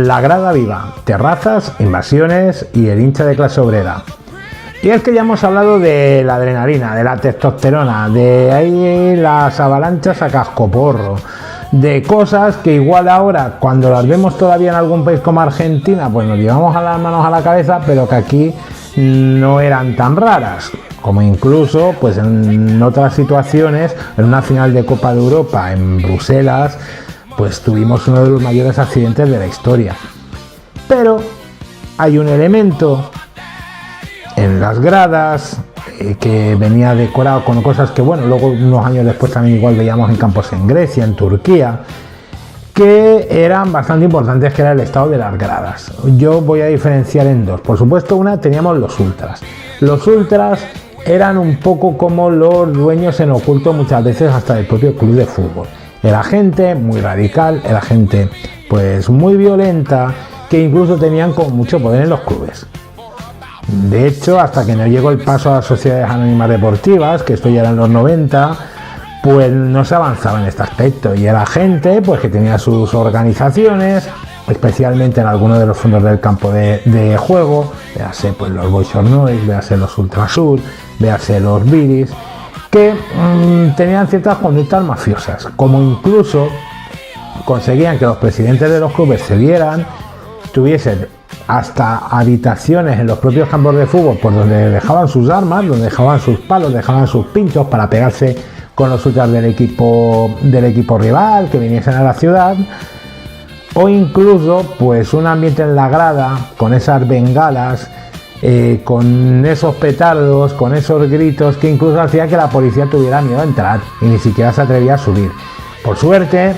la grada viva, terrazas, invasiones y el hincha de clase obrera. Y es que ya hemos hablado de la adrenalina, de la testosterona, de ahí las avalanchas a cascoporro, de cosas que igual ahora, cuando las vemos todavía en algún país como Argentina, pues nos llevamos a las manos a la cabeza, pero que aquí no eran tan raras, como incluso pues en otras situaciones, en una final de Copa de Europa en Bruselas, pues tuvimos uno de los mayores accidentes de la historia. Pero hay un elemento en las gradas que venía decorado con cosas que, bueno, luego unos años después también igual veíamos en campos en Grecia, en Turquía, que eran bastante importantes, que era el estado de las gradas. Yo voy a diferenciar en dos. Por supuesto, una, teníamos los ultras. Los ultras eran un poco como los dueños en oculto muchas veces hasta del propio club de fútbol. Era gente muy radical, era gente pues muy violenta, que incluso tenían con mucho poder en los clubes. De hecho, hasta que no llegó el paso a las sociedades anónimas deportivas, que esto ya era en los 90, pues no se avanzaba en este aspecto, y era gente pues que tenía sus organizaciones, especialmente en algunos de los fondos del campo de juego, véase pues los Boys or Noise, véase los Ultrasur, véase los Viris, que tenían ciertas conductas mafiosas, como incluso conseguían que los presidentes de los clubes cedieran, tuviesen hasta habitaciones en los propios campos de fútbol por donde dejaban sus armas, donde dejaban sus palos, dejaban sus pinchos para pegarse con los ultras del equipo rival que viniesen a la ciudad, o incluso pues un ambiente en la grada con esas bengalas, con esos petardos, con esos gritos, que incluso hacía que la policía tuviera miedo a entrar y ni siquiera se atrevía a subir. Por suerte,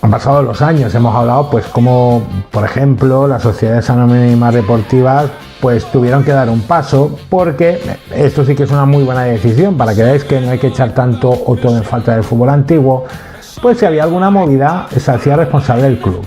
han pasado los años, hemos hablado pues como por ejemplo las sociedades anónimas deportivas pues tuvieron que dar un paso, porque esto sí que es una muy buena decisión, para que veáis que no hay que echar tanto o todo en falta del fútbol antiguo. Pues si había alguna movida se hacía responsable del club,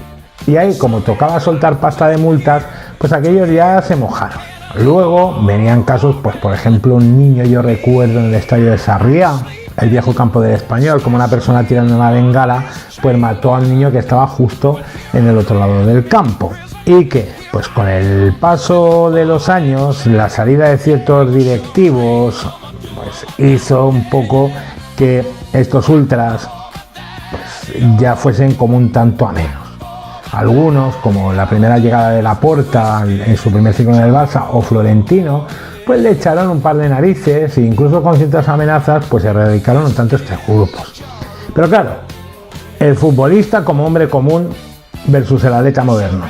y ahí como tocaba soltar pasta de multas, pues aquellos ya se mojaron. Luego venían casos, pues por ejemplo un niño, yo recuerdo en el estadio de Sarriá, el viejo campo del Español, como una persona tirando una bengala pues mató al niño que estaba justo en el otro lado del campo, y que pues con el paso de los años, la salida de ciertos directivos pues hizo un poco que estos ultras pues ya fuesen como un tanto a menos. Algunos, como la primera llegada de Laporta en su primer ciclo en el Barça, o Florentino, pues le echaron un par de narices, e incluso con ciertas amenazas pues se erradicaron un tanto estos grupos. Pero claro, el futbolista como hombre común versus el atleta moderno.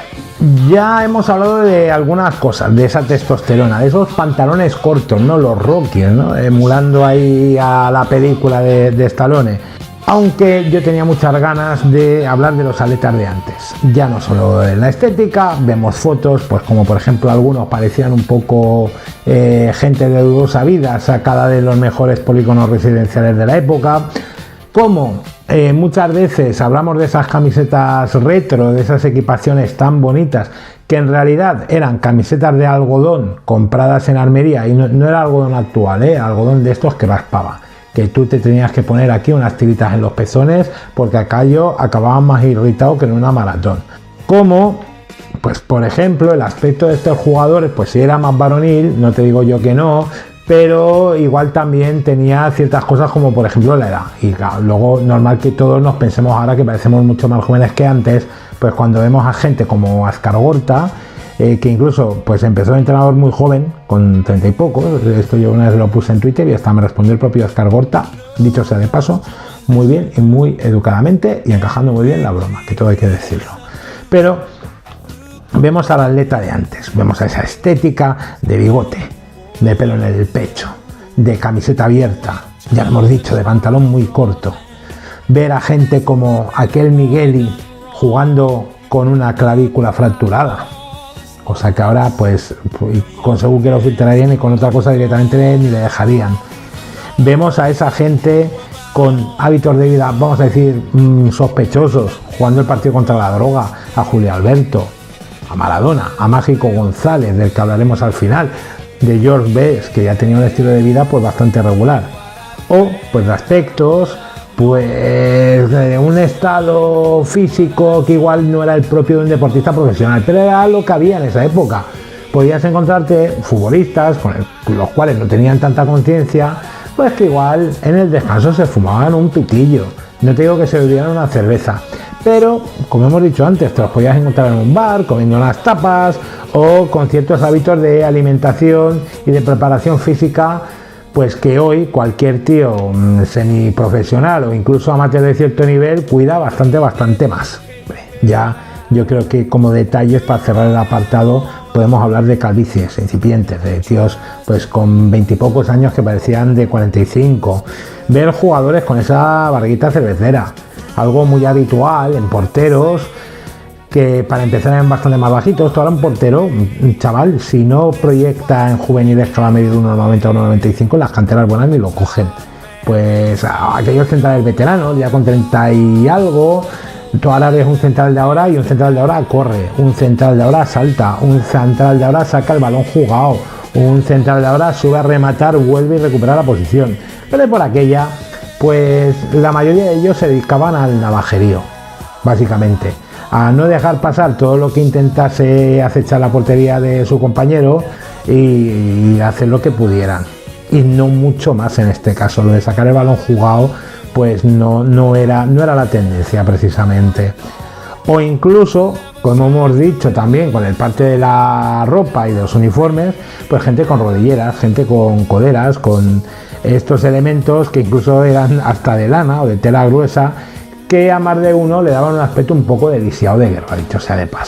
Ya hemos hablado de algunas cosas, de esa testosterona, de esos pantalones cortos, ¿no? Los Rockies, ¿no? Emulando ahí a la película de Stallone. Aunque yo tenía muchas ganas de hablar de los atletas de antes, ya no solo en la estética, vemos fotos, pues como por ejemplo algunos parecían un poco gente de dudosa vida, sacada de los mejores polígonos residenciales de la época, como muchas veces hablamos de esas camisetas retro, de esas equipaciones tan bonitas, que en realidad eran camisetas de algodón compradas en armería, y no era algodón actual, algodón de estos que raspaba, que tú te tenías que poner aquí unas tiritas en los pezones, porque acá yo acababa más irritado que en una maratón. Como, pues por ejemplo, el aspecto de estos jugadores, pues si era más varonil, no te digo yo que no, pero igual también tenía ciertas cosas como por ejemplo la edad. Y claro, luego normal que todos nos pensemos ahora que parecemos mucho más jóvenes que antes, pues cuando vemos a gente como Ascargorta, que incluso pues empezó de entrenador muy joven, con 30 y pocos, esto yo una vez lo puse en Twitter y hasta me respondió el propio Ascargorta, dicho sea de paso, muy bien y muy educadamente, y encajando muy bien la broma, que todo hay que decirlo. Pero vemos al atleta de antes, vemos a esa estética de bigote, de pelo en el pecho, de camiseta abierta, ya lo hemos dicho, de pantalón muy corto, ver a gente como aquel Migueli jugando con una clavícula fracturada, cosa que ahora pues con según que lo filtrarían, y con otra cosa directamente ni le dejarían. Vemos a esa gente con hábitos de vida, vamos a decir, sospechosos, jugando el partido contra la droga, a Julio Alberto, a Maradona, a Mágico González, del que hablaremos al final, de George Best, que ya tenía un estilo de vida pues bastante regular, o pues de aspectos pues de un estado físico que igual no era el propio de un deportista profesional, pero era lo que había en esa época. Podías encontrarte futbolistas con los cuales no tenían tanta conciencia, pues que igual en el descanso se fumaban un pitillo. No te digo que se bebieran una cerveza, pero como hemos dicho antes, te los podías encontrar en un bar comiendo unas tapas o con ciertos hábitos de alimentación y de preparación física, pues que hoy cualquier tío semiprofesional o incluso amateur de cierto nivel cuida bastante más. Ya yo creo que como detalles para cerrar el apartado podemos hablar de calvicies incipientes, de tíos pues con 20 y pocos años que parecían de 45, ver jugadores con esa barriguita cervecera, algo muy habitual en porteros que para empezar eran bastante más bajitos. Tú ahora un portero, un chaval, si no proyecta en juveniles que va a medir 1,90 o 1,95, las canteras buenas ni lo cogen. Pues aquellos centrales veteranos, ya con 30 y algo, tú ahora ves un central de ahora y un central de ahora corre, un central de ahora salta, un central de ahora saca el balón jugado, un central de ahora sube a rematar, vuelve y recupera la posición. Pero por aquella, pues la mayoría de ellos se dedicaban al navajerío, básicamente, a no dejar pasar todo lo que intentase acechar la portería de su compañero y hacer lo que pudieran. Y no mucho más en este caso, lo de sacar el balón jugado pues no era la tendencia precisamente. O incluso, como hemos dicho también, con el parte de la ropa y de los uniformes, pues gente con rodilleras, gente con coderas, con estos elementos que incluso eran hasta de lana o de tela gruesa, que a más de uno le daban un aspecto un poco de lisiado de guerra, dicho sea de paso.